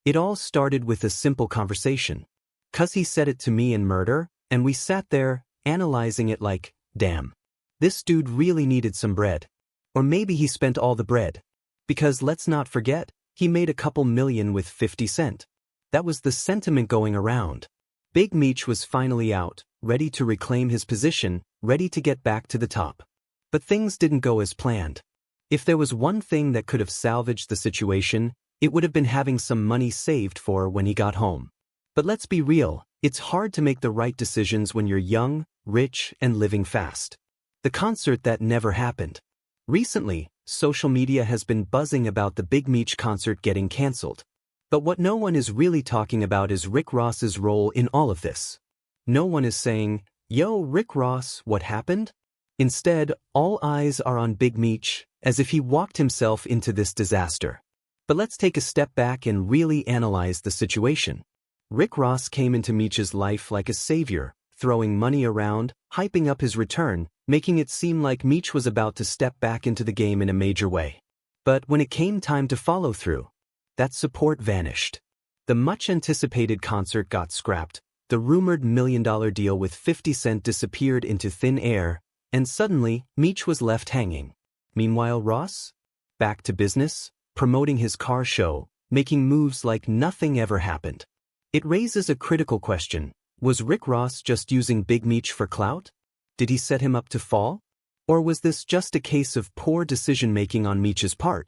It all started with a simple conversation. 'Cause he said it to me in murder, and we sat there, analyzing it like, damn. This dude really needed some bread. Or maybe he spent all the bread. Because let's not forget, he made a couple million with 50 Cent. That was the sentiment going around. Big Meech was finally out, ready to reclaim his position, ready to get back to the top. But things didn't go as planned. If there was one thing that could have salvaged the situation, it would have been having some money saved for when he got home. But let's be real, it's hard to make the right decisions when you're young, rich, and living fast. The concert that never happened. Recently, social media has been buzzing about the Big Meech concert getting cancelled. But what no one is really talking about is Rick Ross's role in all of this. No one is saying, yo, Rick Ross, what happened? Instead, all eyes are on Big Meech, as if he walked himself into this disaster. But let's take a step back and really analyze the situation. Rick Ross came into Meech's life like a savior, throwing money around, hyping up his return, making it seem like Meech was about to step back into the game in a major way. But when it came time to follow through, that support vanished. The much-anticipated concert got scrapped, the rumored $1 million deal with 50 Cent disappeared into thin air, and suddenly, Meech was left hanging. Meanwhile, Ross? Back to business, promoting his car show, making moves like nothing ever happened. It raises a critical question. Was Rick Ross just using Big Meech for clout? Did he set him up to fall? Or was this just a case of poor decision-making on Meech's part?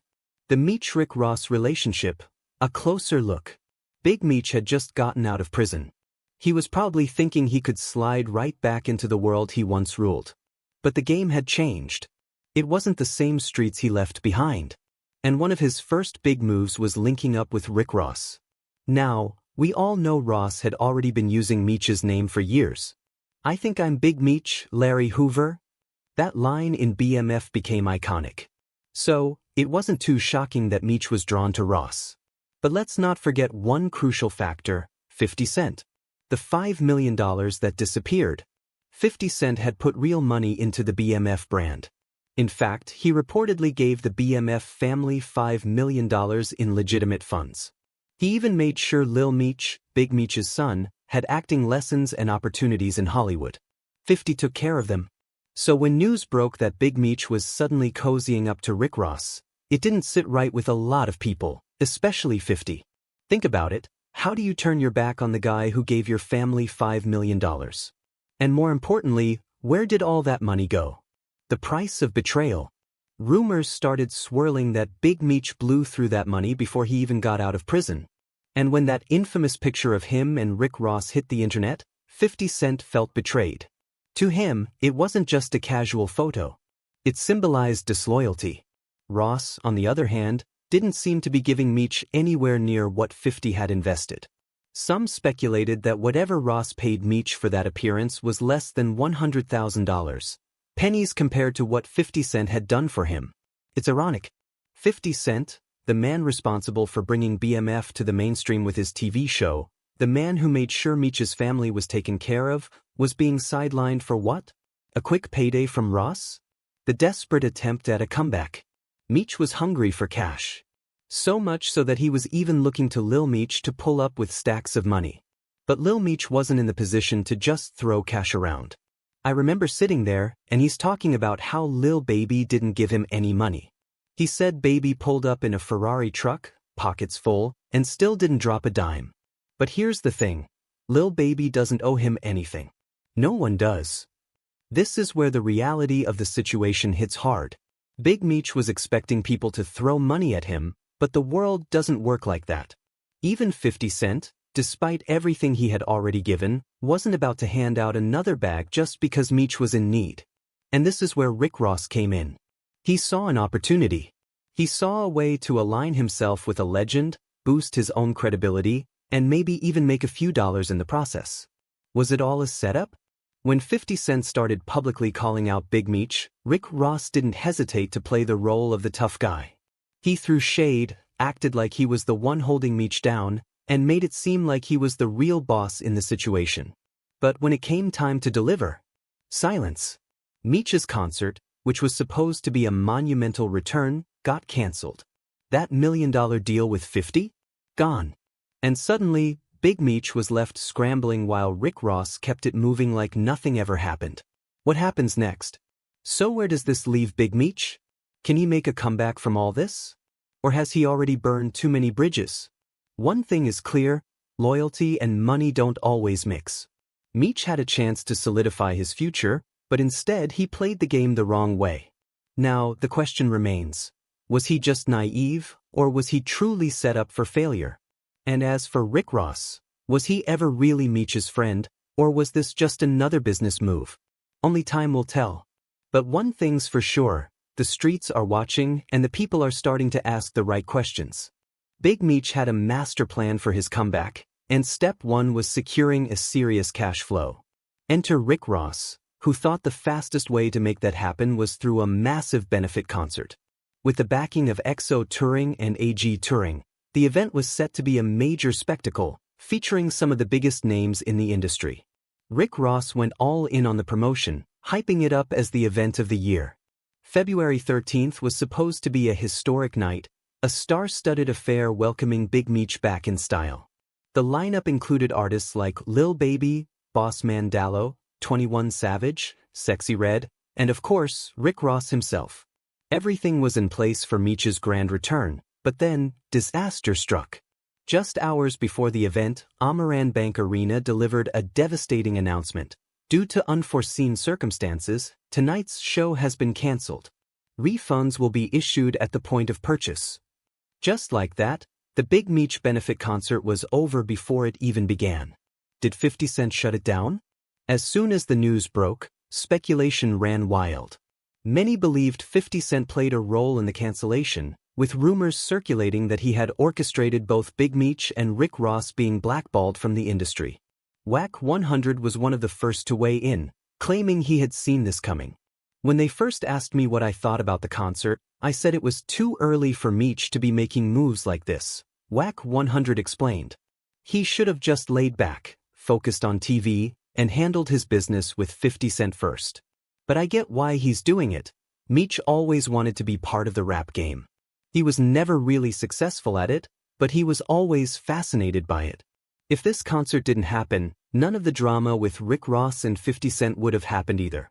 The Meech-Rick Ross relationship, a closer look. Big Meech had just gotten out of prison. He was probably thinking he could slide right back into the world he once ruled. But the game had changed. It wasn't the same streets he left behind. And one of his first big moves was linking up with Rick Ross. Now, we all know Ross had already been using Meech's name for years. I think I'm Big Meech, Larry Hoover. That line in BMF became iconic. So, it wasn't too shocking that Meech was drawn to Ross. But let's not forget one crucial factor, 50 Cent. The $5 million that disappeared. 50 Cent had put real money into the BMF brand. In fact, he reportedly gave the BMF family $5 million in legitimate funds. He even made sure Lil Meech, Big Meech's son, had acting lessons and opportunities in Hollywood. 50 took care of them. So when news broke that Big Meech was suddenly cozying up to Rick Ross, it didn't sit right with a lot of people, especially 50. Think about it, how do you turn your back on the guy who gave your family $5 million? And more importantly, where did all that money go? The price of betrayal. Rumors started swirling that Big Meech blew through that money before he even got out of prison. And when that infamous picture of him and Rick Ross hit the internet, 50 Cent felt betrayed. To him, it wasn't just a casual photo. It symbolized disloyalty. Ross, on the other hand, didn't seem to be giving Meech anywhere near what 50 had invested. Some speculated that whatever Ross paid Meech for that appearance was less than $100,000. Pennies compared to what 50 Cent had done for him. It's ironic. 50 Cent, the man responsible for bringing BMF to the mainstream with his TV show, the man who made sure Meech's family was taken care of, was being sidelined for what? A quick payday from Ross? The desperate attempt at a comeback. Meech was hungry for cash. So much so that he was even looking to Lil Meech to pull up with stacks of money. But Lil Meech wasn't in the position to just throw cash around. I remember sitting there, and he's talking about how Lil Baby didn't give him any money. He said Baby pulled up in a Ferrari truck, pockets full, and still didn't drop a dime. But here's the thing. Lil Baby doesn't owe him anything. No one does. This is where the reality of the situation hits hard. Big Meech was expecting people to throw money at him, but the world doesn't work like that. Even 50 Cent, despite everything he had already given, wasn't about to hand out another bag just because Meech was in need. And this is where Rick Ross came in. He saw an opportunity. He saw a way to align himself with a legend, boost his own credibility, and maybe even make a few dollars in the process. Was it all a setup? When 50 Cent started publicly calling out Big Meech, Rick Ross didn't hesitate to play the role of the tough guy. He threw shade, acted like he was the one holding Meech down, and made it seem like he was the real boss in the situation. But when it came time to deliver, silence. Meech's concert, which was supposed to be a monumental return, got cancelled. That $1 million deal with 50? Gone. And suddenly, Big Meech was left scrambling while Rick Ross kept it moving like nothing ever happened. What happens next? So where does this leave Big Meech? Can he make a comeback from all this? Or has he already burned too many bridges? One thing is clear, loyalty and money don't always mix. Meech had a chance to solidify his future, but instead he played the game the wrong way. Now, the question remains, was he just naive, or was he truly set up for failure? And as for Rick Ross, was he ever really Meech's friend, or was this just another business move? Only time will tell. But one thing's for sure, the streets are watching and the people are starting to ask the right questions. Big Meech had a master plan for his comeback, and step one was securing a serious cash flow. Enter Rick Ross, who thought the fastest way to make that happen was through a massive benefit concert. With the backing of XO Touring and AG Touring, the event was set to be a major spectacle, featuring some of the biggest names in the industry. Rick Ross went all in on the promotion, hyping it up as the event of the year. February 13th was supposed to be a historic night, a star-studded affair welcoming Big Meech back in style. The lineup included artists like Lil Baby, Boss Man Dallo, 21 Savage, Sexy Red, and of course, Rick Ross himself. Everything was in place for Meech's grand return, but then, disaster struck. Just hours before the event, Amaran Bank Arena delivered a devastating announcement. Due to unforeseen circumstances, tonight's show has been cancelled. Refunds will be issued at the point of purchase. Just like that, the Big Meech benefit concert was over before it even began. Did 50 Cent shut it down? As soon as the news broke, speculation ran wild. Many believed 50 Cent played a role in the cancellation, with rumors circulating that he had orchestrated both Big Meech and Rick Ross being blackballed from the industry. Wack 100 was one of the first to weigh in, claiming he had seen this coming. When they first asked me what I thought about the concert, I said it was too early for Meech to be making moves like this, Wack 100 explained. He should have just laid back, focused on TV, and handled his business with 50 Cent first. But I get why he's doing it. Meech always wanted to be part of the rap game. He was never really successful at it, but he was always fascinated by it. If this concert didn't happen, none of the drama with Rick Ross and 50 Cent would have happened either.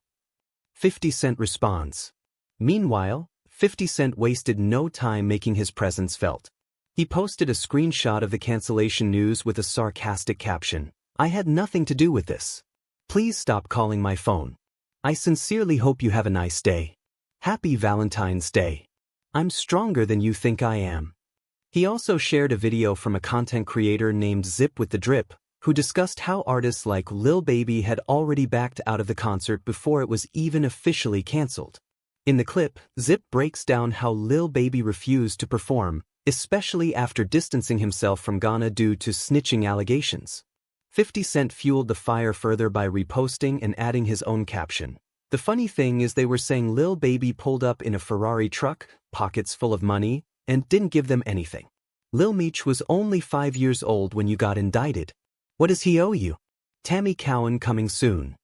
50 Cent responds. Meanwhile, 50 Cent wasted no time making his presence felt. He posted a screenshot of the cancellation news with a sarcastic caption. I had nothing to do with this. Please stop calling my phone. I sincerely hope you have a nice day. Happy Valentine's Day. I'm stronger than you think I am. He also shared a video from a content creator named Zip with the Drip, who discussed how artists like Lil Baby had already backed out of the concert before it was even officially cancelled. In the clip, Zip breaks down how Lil Baby refused to perform, especially after distancing himself from Ghana due to snitching allegations. 50 Cent fueled the fire further by reposting and adding his own caption. The funny thing is they were saying Lil Baby pulled up in a Ferrari truck, pockets full of money, and didn't give them anything. Lil Meech was only 5 years old when you got indicted. What does he owe you? Tammy Cowan coming soon.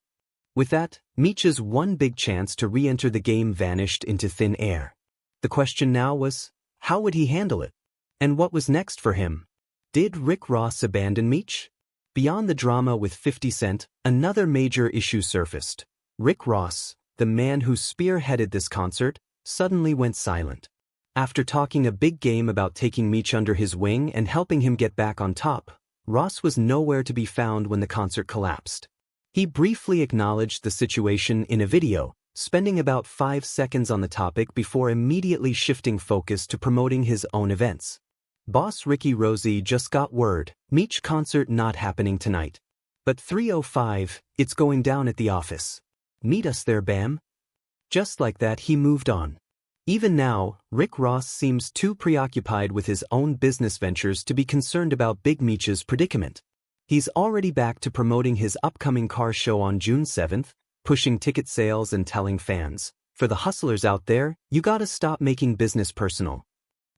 With that, Meech's one big chance to re-enter the game vanished into thin air. The question now was, how would he handle it? And what was next for him? Did Rick Ross abandon Meech? Beyond the drama with 50 Cent, another major issue surfaced. Rick Ross, the man who spearheaded this concert, suddenly went silent. After talking a big game about taking Meech under his wing and helping him get back on top, Ross was nowhere to be found when the concert collapsed. He briefly acknowledged the situation in a video, spending about 5 seconds on the topic before immediately shifting focus to promoting his own events. Boss Ricky Rosie just got word, Meech concert not happening tonight. But 3:05, it's going down at the office. Meet us there, Bam. Just like that he moved on. Even now, Rick Ross seems too preoccupied with his own business ventures to be concerned about Big Meech's predicament. He's already back to promoting his upcoming car show on June 7th, pushing ticket sales and telling fans, for the hustlers out there, you gotta stop making business personal.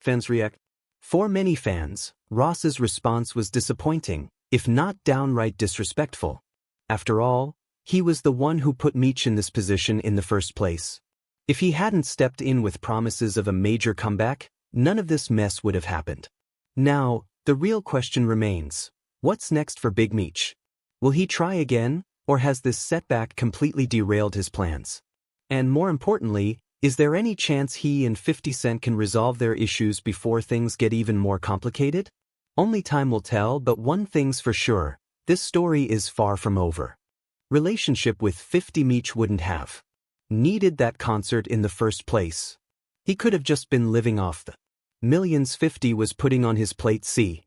Fans react. For many fans, Ross's response was disappointing, if not downright disrespectful. After all, he was the one who put Meech in this position in the first place. If he hadn't stepped in with promises of a major comeback, none of this mess would have happened. Now, The real question remains, what's next for Big Meech? Will he try again, or has this setback completely derailed his plans? And more importantly, is there any chance he and 50 Cent can resolve their issues before things get even more complicated? Only time will tell, but one thing's for sure, this story is far from over. Relationship with 50 Meech wouldn't have needed that concert in the first place. He could have just been living off the millions 50 was putting on his plate. See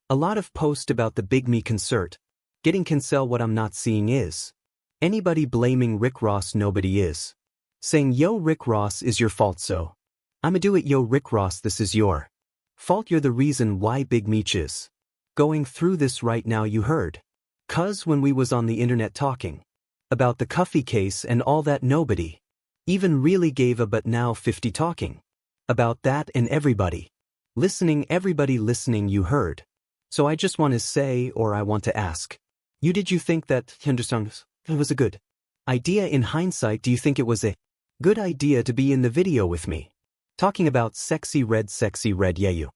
a lot of posts about the Big Me concert. Getting cancel. What I'm not seeing is anybody blaming Rick Ross. Nobody is saying, yo, Rick Ross is your fault, so I'ma do it. Yo, Rick Ross, this is your fault. You're the reason why Big Meech is going through this right now. You heard? 'Cause when we was on the internet talking about the Cuffy case and all that, nobody even really gave a but. Now 50 talking about that and everybody listening, you heard. So I just want to say, or I want to ask, did you think that Henderson was a good idea in hindsight? Do you think it was a good idea to be in the video with me talking about sexy red? Yeah, you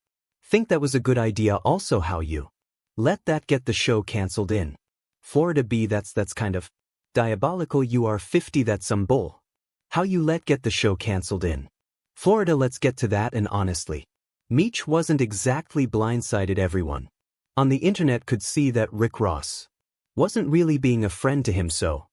think that was a good idea? Also, how you let that get the show canceled in Florida? That's kind of diabolical. You are 50, that's some bull. How you let get the show canceled in Florida? Let's get to that. And honestly, Meech wasn't exactly blindsided. Everyone on the internet could see that Rick Ross wasn't really being a friend to him, so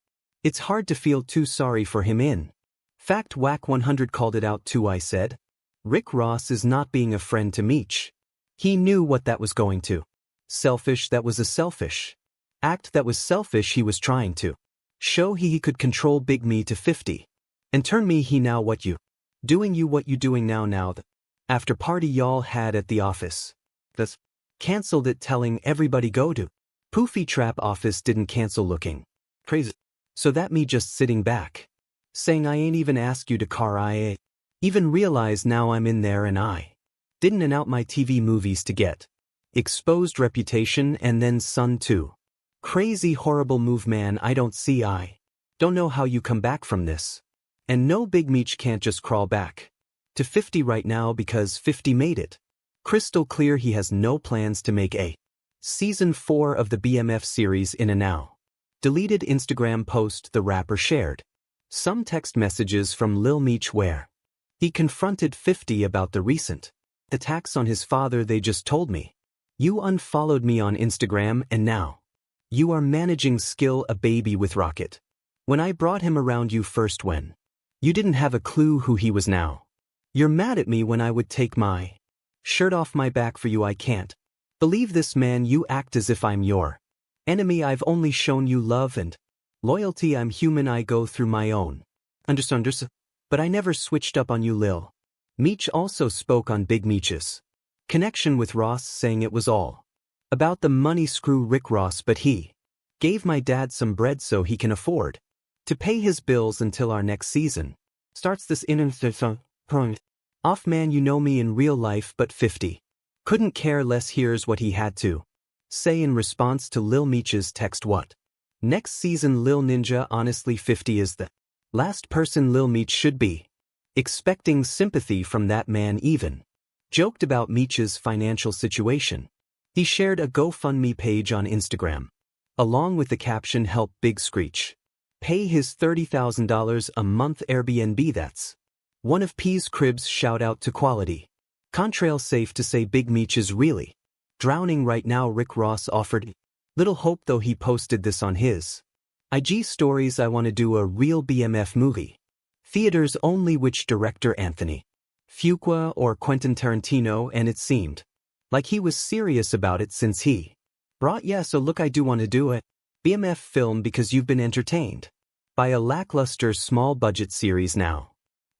it's hard to feel too sorry for him. In fact, Whack 100 called it out too. I said, Rick Ross is not being a friend to Meech. He knew what that was going to. Selfish. That was a selfish act. That was selfish. He was trying to show he could control Big Me to 50 and turn me. He now what you doing now the after party y'all had at the office. That's canceled it, telling everybody go to Poofy Trap office. Didn't cancel, looking crazy. So that me just sitting back saying I ain't even ask you to car. I even realize now I'm in there and I didn't announce my TV movies to get exposed reputation and then son too. Crazy horrible move, man. I don't know how you come back from this. And no, Big Meech can't just crawl back to 50 right now because 50 made it crystal clear he has no plans to make a season 4 of the BMF series. In a now deleted Instagram post, the rapper shared some text messages from Lil Meech where he confronted 50 about the recent attacks on his father. They just told me you unfollowed me on Instagram and now you are managing skill a baby with Rocket. When I brought him around you first, when you didn't have a clue who he was, now you're mad at me when I would take my shirt off my back for you. I can't believe this, man. You act as if I'm your enemy. I've only shown you love and loyalty. I'm human. I go through my own understand, but I never switched up on you. Lil Meech also spoke on Big Meech's connection with Ross, saying it was all about the money. Screw Rick Ross, but he gave my dad some bread so he can afford to pay his bills until our next season starts. This off, man. You know me in real life, but 50 couldn't care less. Here's what he had to say in response to Lil Meech's text. What next season, Lil Ninja? Honestly, 50 is the last person Lil Meech should be expecting sympathy from. That man even joked about Meech's financial situation. He shared a GoFundMe page on Instagram, along with the caption, help Big Screech pay his $30,000 a month Airbnb. That's one of P's cribs. Shout out to quality contrail. Safe to say Big Meech is really drowning right now. Rick Ross offered little hope, though. He posted this on his IG stories. I want to do a real BMF movie. Theaters only. Which director? Anthony Fuqua or Quentin Tarantino? And it seemed like he was serious about it since he brought, yeah, so look, I do want to do it BMF film because you've been entertained by a lackluster small budget series. Now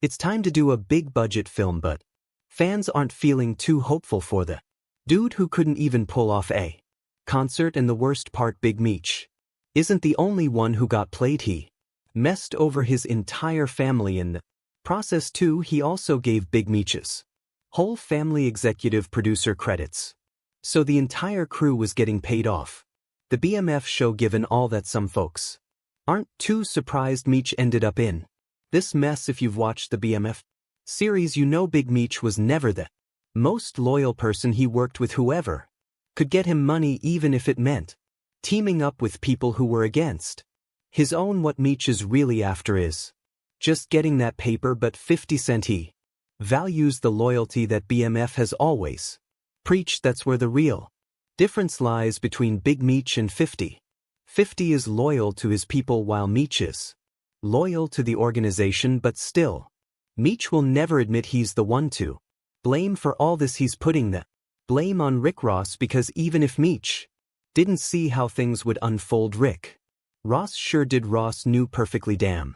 it's time to do a big budget film, but fans aren't feeling too hopeful for the dude who couldn't even pull off a concert. And the worst part, Big Meech isn't the only one who got played. He messed over his entire family in the process too. He also gave Big Meech's whole family executive producer credits, so the entire crew was getting paid off the BMF show. Given all that, some folks aren't too surprised Meech ended up in this mess. If you've watched the BMF series, you know Big Meech was never the most loyal person. He worked with whoever Could get him money even if it meant teaming up with people who were against his own. What Meech is really after is just getting that paper, but 50 Cent he values the loyalty that BMF has always preached. That's where the real difference lies between Big Meech and 50. 50 is loyal to his people while Meech is loyal to the organization, but still, Meech will never admit he's the one to blame for all this. He's putting the blame on Rick Ross because even if Meech didn't see how things would unfold, Rick Ross sure did. Ross knew perfectly damn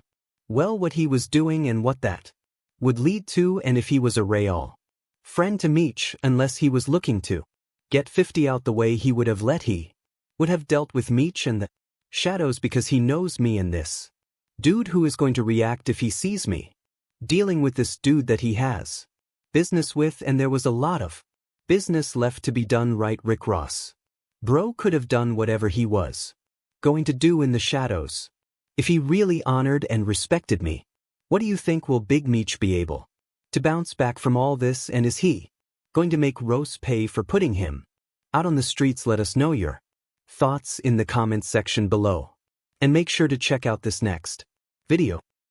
well what he was doing and what that would lead to, and if he was a real friend to Meech, unless he was looking to get 50 out the way, he would have dealt with Meech and the shadows, because he knows me and this dude who is going to react if he sees me dealing with this dude that he has business with, and there was a lot of business left to be done, right? Rick Ross, bro, could have done whatever he was going to do in the shadows if he really honored and respected me. What do you think? Will Big Meech be able to bounce back from all this, and is he going to make Ross pay for putting him out on the streets? Let us know your thoughts in the comments section below, and make sure to check out this next video.